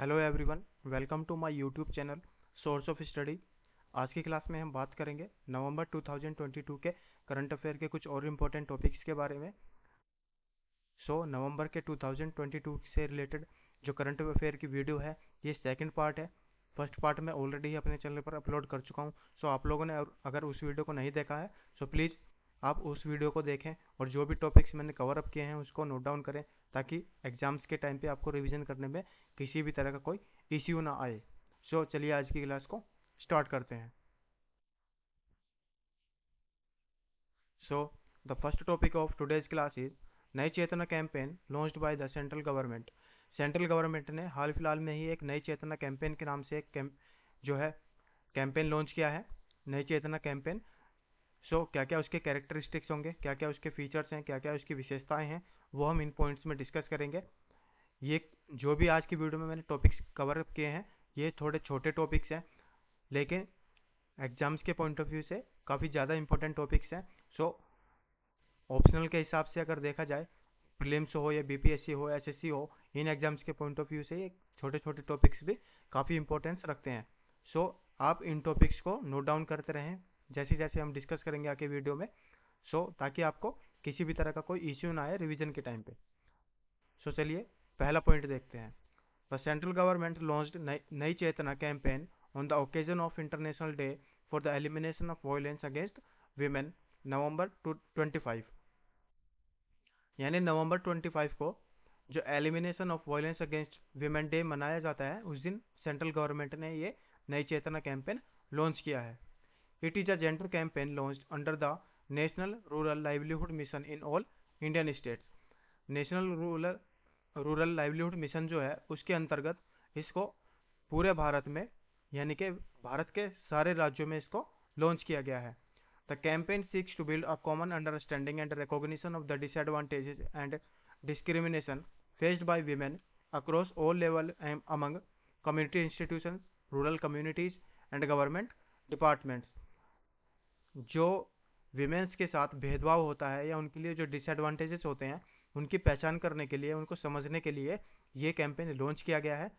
Hello everyone, welcome to my YouTube channel source of study. आज की class में हम बात करेंगे नवंबर 2022 के करंट अफेयर के कुछ और इम्पोर्टेंट टॉपिक्स के बारे में। नवंबर के 2022 से रिलेटेड जो करंट अफेयर की वीडियो है, ये सेकंड पार्ट है। फर्स्ट पार्ट मैं ऑलरेडी ही अपने चैनल पर अपलोड कर चुका हूँ। आप लोगों ने अगर उस वीडियो को नहीं देखा है प्लीज़ आप उस वीडियो को देखें और जो भी टॉपिक्स मैंने कवर अप किए हैं उसको नोट डाउन करें, ताकि एग्जाम्स के टाइम पे आपको रिवीजन करने में किसी भी तरह का कोई इश्यू ना आए। चलिए आज की क्लास को स्टार्ट करते हैं। So the first topic of today's class is Nai Chetna campaign launched by the central government. Central government ने हाल फिलहाल में ही एक नई चेतना कैंपेन के नाम से एक जो है कैंपेन लॉन्च किया है। नई चेतना कैंपेन। क्या क्या उसके कैरेक्टरिस्टिक्स होंगे, क्या क्या उसके फीचर्स हैं, क्या क्या उसकी विशेषताएं हैं, वो हम इन पॉइंट्स में डिस्कस करेंगे। ये जो भी आज की वीडियो में मैंने टॉपिक्स कवर किए हैं, ये थोड़े छोटे टॉपिक्स हैं, लेकिन एग्जाम्स के पॉइंट ऑफ व्यू से काफ़ी ज़्यादा इंपॉर्टेंट टॉपिक्स हैं। ऑप्शनल के हिसाब से अगर देखा जाए, प्रीलिम्स हो या बीपीएससी हो, एसएससी हो, इन एग्जाम्स के पॉइंट ऑफ व्यू से ये छोटे छोटे टॉपिक्स भी काफ़ी इंपॉर्टेंस रखते हैं। आप इन टॉपिक्स को नोट डाउन करते रहें जैसे जैसे हम डिस्कस करेंगे आगे वीडियो में, ताकि आपको किसी भी तरह का कोई इश्यू ना आए रिवीजन के टाइम पे। चलिए पहला पॉइंट देखते हैं। The central government launched Nai Chetna campaign on the occasion of international day for the elimination of violence against women November 25। यानी नवंबर 25 को जो elimination of violence against women day मनाया जाता है, उस दिन सेंट्रल गवर्नमेंट ने ये नई चेतना कैंपेन लॉन्च किया है। It is a gender campaign launched under the national rural livelihood mission in all Indian states. National rural livelihood mission जो है, उसके अंतर्गत इसको पूरे भारत में, यानी कि भारत के सारे राज्यों में इसको लॉन्च किया गया है। The campaign seeks to build a common understanding and recognition of the disadvantages and discrimination faced by women across all levels among community institutions, rural communities, and government departments। जो विमेंस के साथ भेदभाव होता है या उनके लिए जो डिसएडवांटेजेस होते हैं, उनकी पहचान करने के लिए, उनको समझने के लिए ये कैंपेन लॉन्च किया गया है।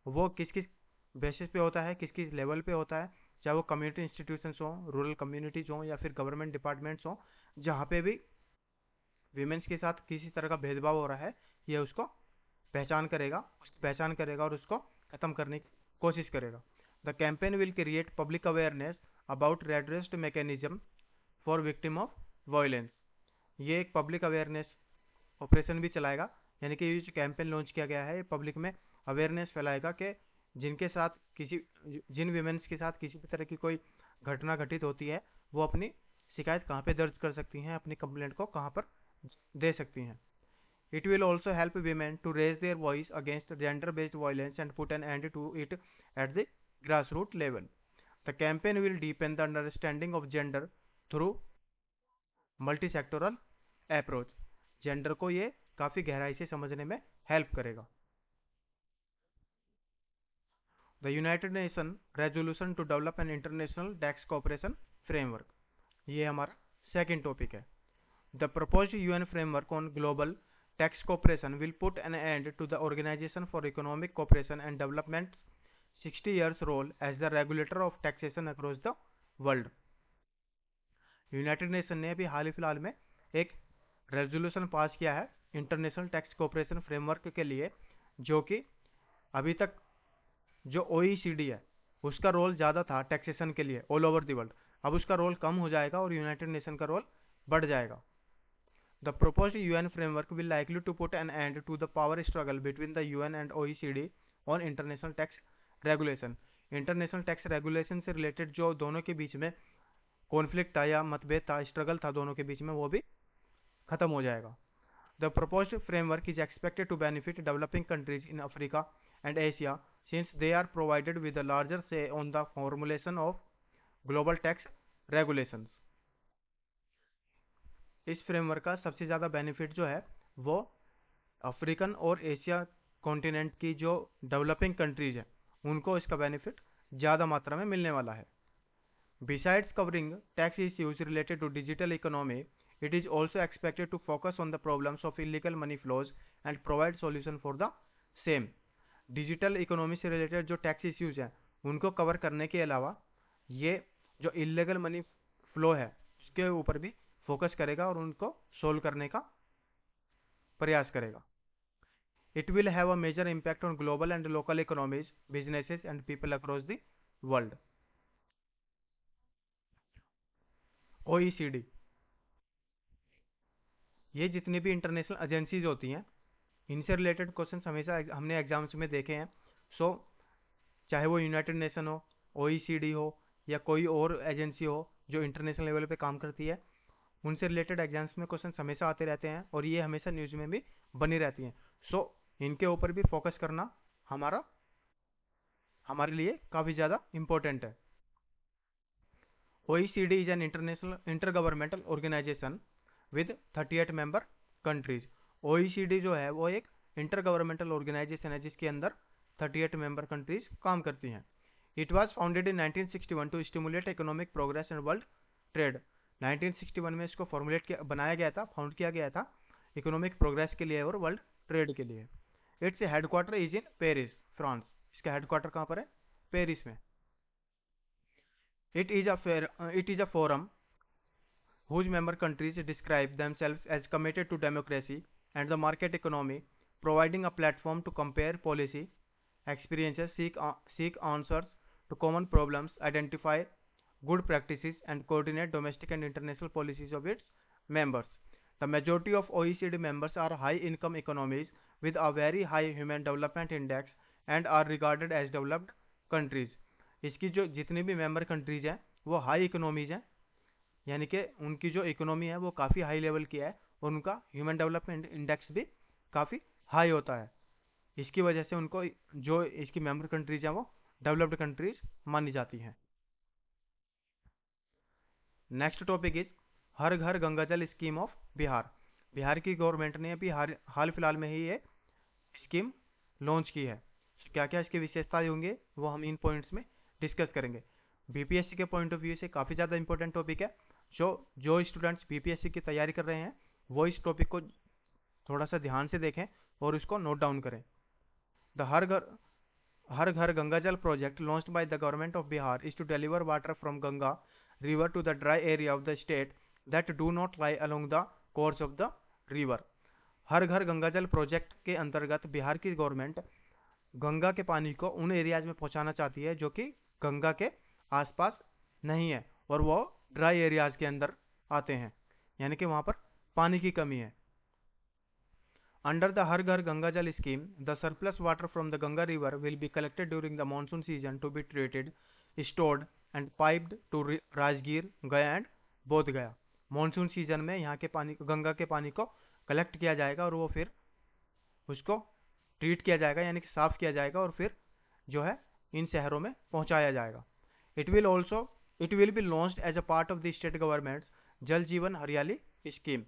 वो किस किस बेसिस पे होता है, किस किस लेवल पे होता है, चाहे वो कम्युनिटी इंस्टीट्यूशंस हों, रूरल कम्युनिटीज़ हों या फिर गवर्नमेंट डिपार्टमेंट्स हों, जहाँ पे भी विमेंस के साथ किसी तरह का भेदभाव हो रहा है, ये उसको पहचान करेगा और उसको ख़त्म करने की कोशिश करेगा। The campaign will create public awareness about redress mechanism for victim of violence. ये एक पब्लिक अवेयरनेस ऑपरेशन भी चलाएगा, यानी कि ये जो कैंपेन लॉन्च किया गया है, ये पब्लिक में अवेयरनेस फैलाएगा कि जिनके साथ किसी जिन विमेंस के साथ किसी भी तरह की कोई घटना घटित होती है, वो अपनी शिकायत कहाँ पे दर्ज कर सकती हैं, अपनी कंप्लेंट को कहाँ पर दे सकती हैं। It will also help women to raise their voice against gender-based violence and put an end to it at the grassroots level. The campaign will deepen the understanding of gender through multi-sectoral approach. Gender को ये काफ़ी गहराई से समझने में help करेगा। The United Nation resolution to develop an international tax cooperation framework, ये हमारा सेकंड टॉपिक है। The proposed UN framework on global tax cooperation will put an end to the Organization for Economic Cooperation and Development's 60 years role as the regulator of taxation across the world। United nation ने अभी हाल ही फिलहाल में एक resolution pass किया है international tax cooperation framework के लिए, जो कि अभी तक जो OECD है, उसका रोल ज़्यादा था टैक्सेशन के लिए ऑल ओवर द वर्ल्ड। अब उसका रोल कम हो जाएगा और यूनाइटेड नेशन का रोल बढ़ जाएगा। The proposed UN framework will likely to put an end to the power struggle between the UN and OECD on international tax regulation। International tax regulation से रिलेटेड जो दोनों के बीच में कॉन्फ्लिक्ट था या मतभेद था, स्ट्रगल था दोनों के बीच में, वो भी खत्म हो जाएगा। The proposed framework is expected to benefit developing countries in Africa and Asia since they are provided with a larger say on the formulation of global tax regulations। इस फ्रेमवर्क का सबसे ज़्यादा बेनिफिट जो है वो अफ्रीकन और Asia continent की जो डेवलपिंग कंट्रीज हैं, उनको इसका बेनिफिट ज़्यादा मात्रा में मिलने वाला है। Besides covering tax issues related to digital economy, it is also expected to focus on the problems of illegal money flows and provide solution for the same. Digital economy से रिलेटेड जो टैक्स इश्यूज हैं उनको cover करने के अलावा ये जो इलीगल मनी फ्लो है उसके ऊपर भी फोकस करेगा और उनको सोल्व करने का प्रयास करेगा. It will have a major impact on global and local economies, businesses and people across the world. OECD ये जितनी भी इंटरनेशनल एजेंसीज होती हैं इनसे रिलेटेड क्वेश्चन हमेशा हमने एग्जाम्स में देखे हैं. सो चाहे वो यूनाइटेड नेशन हो, OECD हो या कोई और एजेंसी हो जो इंटरनेशनल लेवल पे काम करती है, उनसे रिलेटेड एग्जाम्स में क्वेश्चन हमेशा आते रहते हैं और ये हमेशा न्यूज़ में भी बनी रहती हैं. सो इनके ऊपर भी फोकस करना हमारा हमारे लिए काफ़ी ज़्यादा इम्पोर्टेंट है. OECD is an international intergovernmental organization with 38 member countries. OECD जो है वो एक इंटरगवर्नमेंटल ऑर्गेनाइजेशन है जिसके अंदर 38 मेंबर कंट्रीज काम करती हैं. It was founded in 1961 to stimulate economic progress and world trade. 1961 में इसको फॉर्मुलेट किया बनाया गया था, फाउंड किया गया था इकोनॉमिक प्रोग्रेस के लिए और वर्ल्ड ट्रेड के लिए. Its headquarter is in Paris, France. इसका हेडक्वार्टर कहाँ पर है? पेरिस में. It is a forum whose member countries describe themselves as committed to democracy and the market economy, providing a platform to compare policy experiences, seek answers to common problems, identify good practices, and coordinate domestic and international policies of its members. The majority of OECD members are high-income economies with a very high human development index and are regarded as developed countries. इसकी जो जितनी भी member countries हैं वो high economies हैं, यानी कि उनकी जो इकोनॉमी है वो काफ़ी हाई लेवल की है और उनका ह्यूमन डेवलपमेंट इंडेक्स भी काफ़ी हाई होता है. इसकी वजह से उनको जो इसकी मेंबर कंट्रीज हैं वो डेवलप्ड कंट्रीज मानी जाती हैं. Next topic is her Ghar Ganga Jal scheme of Bihar. Bihar की गवर्नमेंट ने अभी हाल फिलहाल में ही ये स्कीम लॉन्च की है. क्या क्या इसकी विशेषताएं होंगी वो हम इन पॉइंट्स में डिस्कस करेंगे. बीपीएससी के पॉइंट ऑफ व्यू से काफ़ी ज़्यादा इंपॉर्टेंट टॉपिक है. जो स्टूडेंट्स बीपीएससी की तैयारी कर रहे हैं वो इस टॉपिक को थोड़ा सा ध्यान से देखें और इसको नोट डाउन करें. The Har Ghar Ganga Jal project launched by the government of Bihar is to deliver water from Ganga river to the dry area of the state that do not lie along the course of the river. Her Ghar Ganga Jal project के अंतर्गत बिहार की government Ganga के पानी को उन areas में पहुंचाना चाहती है जो कि गंगा के आसपास नहीं है और वो ड्राई एरियाज के अंदर आते हैं, यानी कि वहां पर पानी की कमी है. Under the Har Ghar Ganga Jal scheme the surplus water from the Ganga river will be collected during the monsoon season to be treated, stored and piped to Rajgir, Gaya and बोध गया. मानसून सीजन में यहाँ के पानी गंगा के पानी को कलेक्ट किया जाएगा और वो फिर उसको ट्रीट किया जाएगा यानी कि साफ किया जाएगा और फिर जो है इन शहरों में पहुंचाया जाएगा. It will be launched as a part of the state government Jal Jeevan हरियाली स्कीम.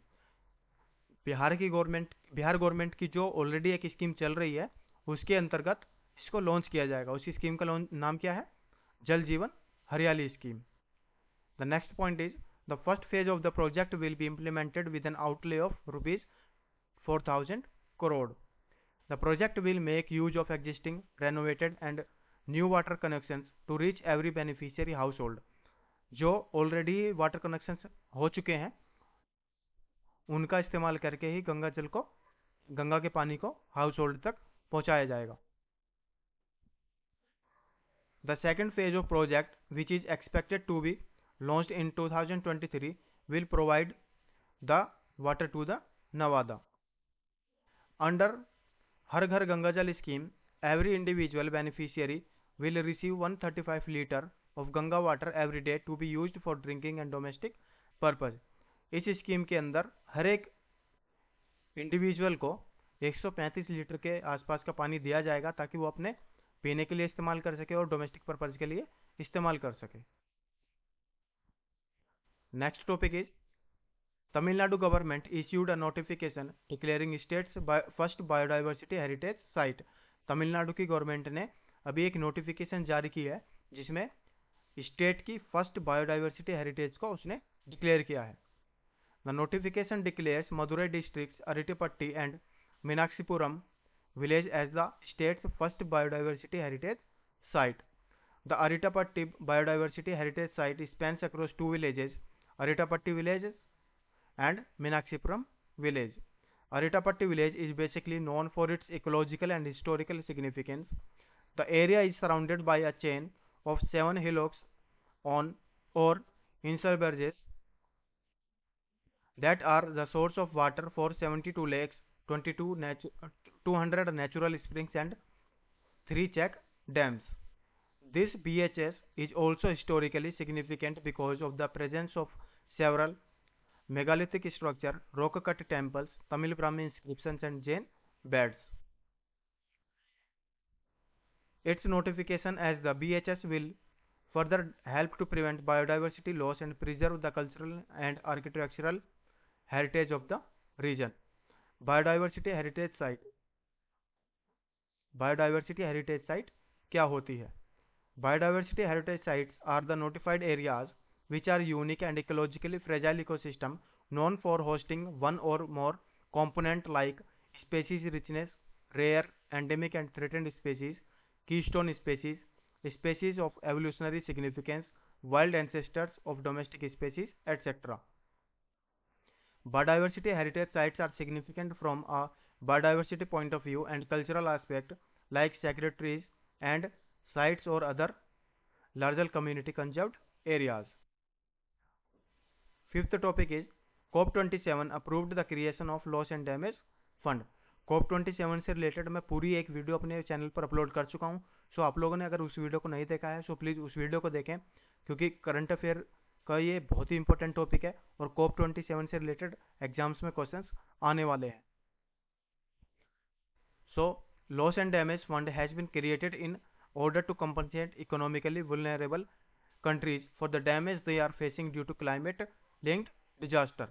बिहार गवर्नमेंट की जो ऑलरेडी एक स्कीम चल रही है उसके अंतर्गत इसको लॉन्च किया जाएगा. उसी स्कीम का नाम क्या है? जल जीवन हरियाली scheme. The next point is the first phase of the project will be implemented with an outlay of rupees 4,000 crore. The project will make use of existing, renovated and new water connections to reach every beneficiary household. जो already water connections हो चुके हैं उनका इस्तेमाल करके ही गंगा के पानी को हाउस होल्ड तक पहुंचाया जाएगा. The second phase of project, which is expected to be launched in 2023, will provide the water to the Nawada. Under Har Ghar Ganga Jal scheme, every individual beneficiary will receive 135 liter of Ganga water every day to be used for drinking and domestic purpose. इस scheme के अंदर हर एक individual को 135 litre के आसपास का पानी दिया जाएगा ताकि वो अपने पीने के लिए इस्तेमाल कर सके और डोमेस्टिक पर्पज के लिए इस्तेमाल कर सके. Next topic is Tamil Nadu government issued a notification declaring states first biodiversity heritage site. Tamil Nadu की गवर्नमेंट ने अभी एक नोटिफिकेशन जारी की है जिसमें स्टेट की फर्स्ट बायोडाइवर्सिटी हेरिटेज को उसने डिक्लेयर किया है. The notification declares Madurai district, Arittapatti and Meenakshipuram village as the state's first biodiversity heritage site. The Aritapatti Biodiversity Heritage Site spans across two villages, Aritapatti Village and Meenakshipuram Village. Aritapatti Village is basically known for its ecological and historical significance. The area is surrounded by a chain of seven hillocks on or insular berges that are the source of water for 72 lakes, 200 natural springs, and 3 check dams. This BHS is also historically significant because of the presence of several megalithic structures, rock-cut temples, Tamil Brahmin inscriptions, and Jain beds. Its notification as the BHS will further help to prevent biodiversity loss and preserve the cultural and architectural heritage of the region. Biodiversity Heritage Site. Biodiversity Heritage Site क्या होती है? Biodiversity heritage sites are the notified areas which are unique and ecologically fragile ecosystem known for hosting one or more component like species richness, rare, endemic and threatened species, keystone species, species of evolutionary significance, wild ancestors of domestic species, etc. Biodiversity heritage sites are significant from a biodiversity point of view and cultural aspect like sacred trees and sites or other larger community conserved areas. Fifth topic is COP27 approved the creation of loss and damage fund. COP27 से related मैं पूरी एक video अपने channel पर upload कर चुका हूँ. सो आप लोगों ने अगर उस वीडियो को नहीं देखा है सो प्लीज़ उस वीडियो को देखें क्योंकि करंट अफेयर का ये बहुत ही इंपॉर्टेंट टॉपिक है और COP27 से रिलेटेड एग्जाम्स में क्वेश्चंस आने वाले हैं. So, loss and damage fund has been created in order to compensate economically vulnerable countries for the damage they are facing due to climate linked disaster.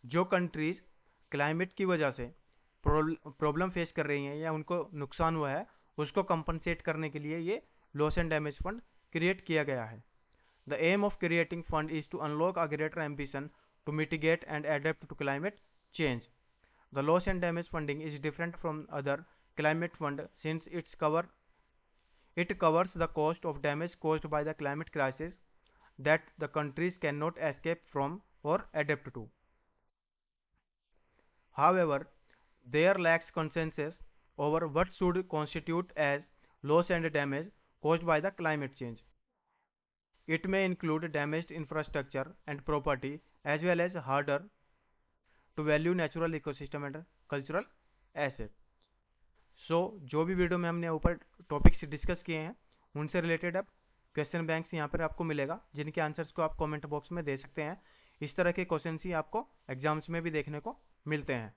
जो countries climate की वजह से problem face कर रही हैं या उनको नुकसान हुआ है उसको कंपनसेट करने के लिए ये loss and damage fund create किया गया है. The aim of creating fund is to unlock a greater ambition to mitigate and adapt to climate change. The loss and damage funding is different from other climate fund since it covers the cost of damage caused by the climate crisis that the countries cannot escape from or adapt to. However, there lacks consensus over what should constitute as loss and damage caused by the climate change. It may include damaged infrastructure and property as well as harder to value natural ecosystem and cultural asset. सो जो भी video में हमने ऊपर topics discuss किए हैं उनसे related अब question banks यहाँ पर आपको मिलेगा जिनके आंसर्स को आप कमेंट बॉक्स में दे सकते हैं. इस तरह के क्वेश्चन ही आपको एग्जाम्स में भी देखने को मिलते हैं.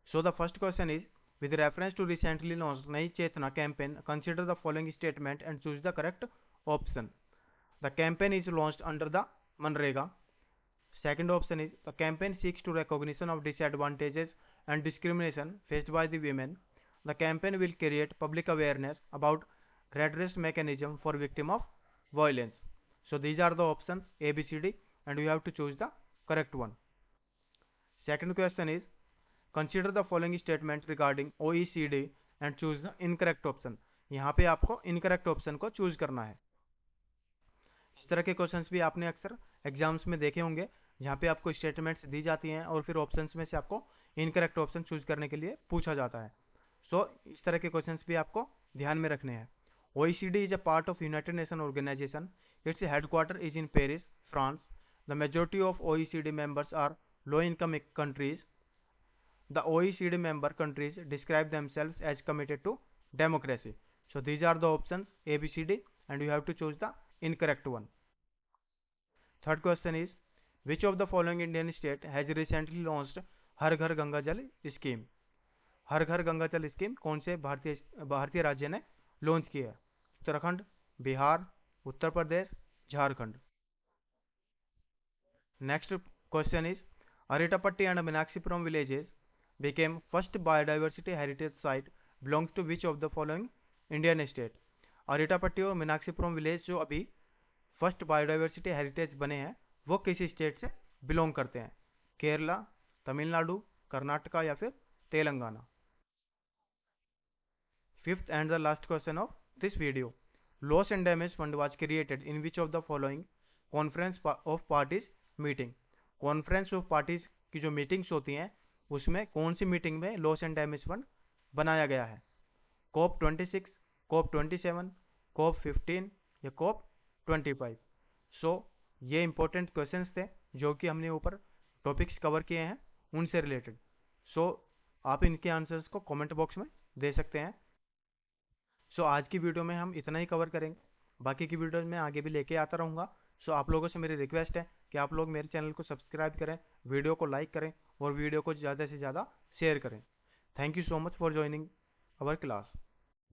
So the first question is with reference to recently launched Nai Chetna campaign, consider the following statement and choose the correct option. The campaign is launched under the Manrega. Second option is the campaign seeks to recognition of disadvantages and discrimination faced by the women. The campaign will create public awareness about redress mechanism for victim of violence. So these are the options A, B, C, D, and you have to choose the correct one. Second question is consider the following statement regarding OECD and choose the incorrect option. यहाँ पे आपको incorrect option को choose करना है. इस तरह के questions भी आपने अक्सर एग्जाम्स में देखे होंगे जहाँ पे आपको स्टेटमेंट्स दी जाती हैं और फिर ऑप्शंस में से आपको इनकरेक्ट ऑप्शन चूज करने के लिए पूछा जाता है. सो इस तरह के क्वेश्चंस भी आपको ध्यान में रखने हैं. OECD is a part of United Nations organization. Its headquarter is in Paris, France. The majority of OECD members are low-income countries. The OECD member countries describe themselves as committed to democracy. So these are the options A, B, C, D, and you have to choose the incorrect one. Third question is which of the following Indian state has recently launched her Ghar Ganga Jal scheme. Her Ghar Ganga Jal scheme कौन से भारतीय राज्य ने launch किया है? Uttarakhand, Bihar, Uttar Pradesh, Jharkhand. Next question is Aritapatti and Meenakshipuram villages became first biodiversity heritage site belongs to which of the following Indian state. अरिटापट्टी और Meenakshipuram village जो अभी फर्स्ट बायोडाइवर्सिटी हेरिटेज बने हैं वो किसी स्टेट से बिलोंग करते हैं? केरला, तमिलनाडु, कर्नाटका या फिर Telangana. Fifth and the last question of this video. Loss and damage fund was created in which of the following conference of parties meeting? Conference of parties की जो मीटिंग्स होती हैं उसमें कौन सी मीटिंग में लॉस एंड डैमेज फंड बनाया गया है? COP 26, COP 27, COP 15 या COP 25? सो ये इंपॉर्टेंट क्वेश्चंस थे जो कि हमने ऊपर टॉपिक्स कवर किए हैं उनसे रिलेटेड। सो आप इनके आंसर्स को कमेंट बॉक्स में दे सकते हैं। सो आज की वीडियो में हम इतना ही कवर करेंगे, बाकी की वीडियोज में आगे भी लेके आता रहूँगा। सो आप लोगों से मेरी रिक्वेस्ट है कि आप लोग मेरे चैनल को सब्सक्राइब करें, वीडियो को लाइक करें और वीडियो को ज़्यादा से ज़्यादा शेयर करें। Thank you so much for joining our class.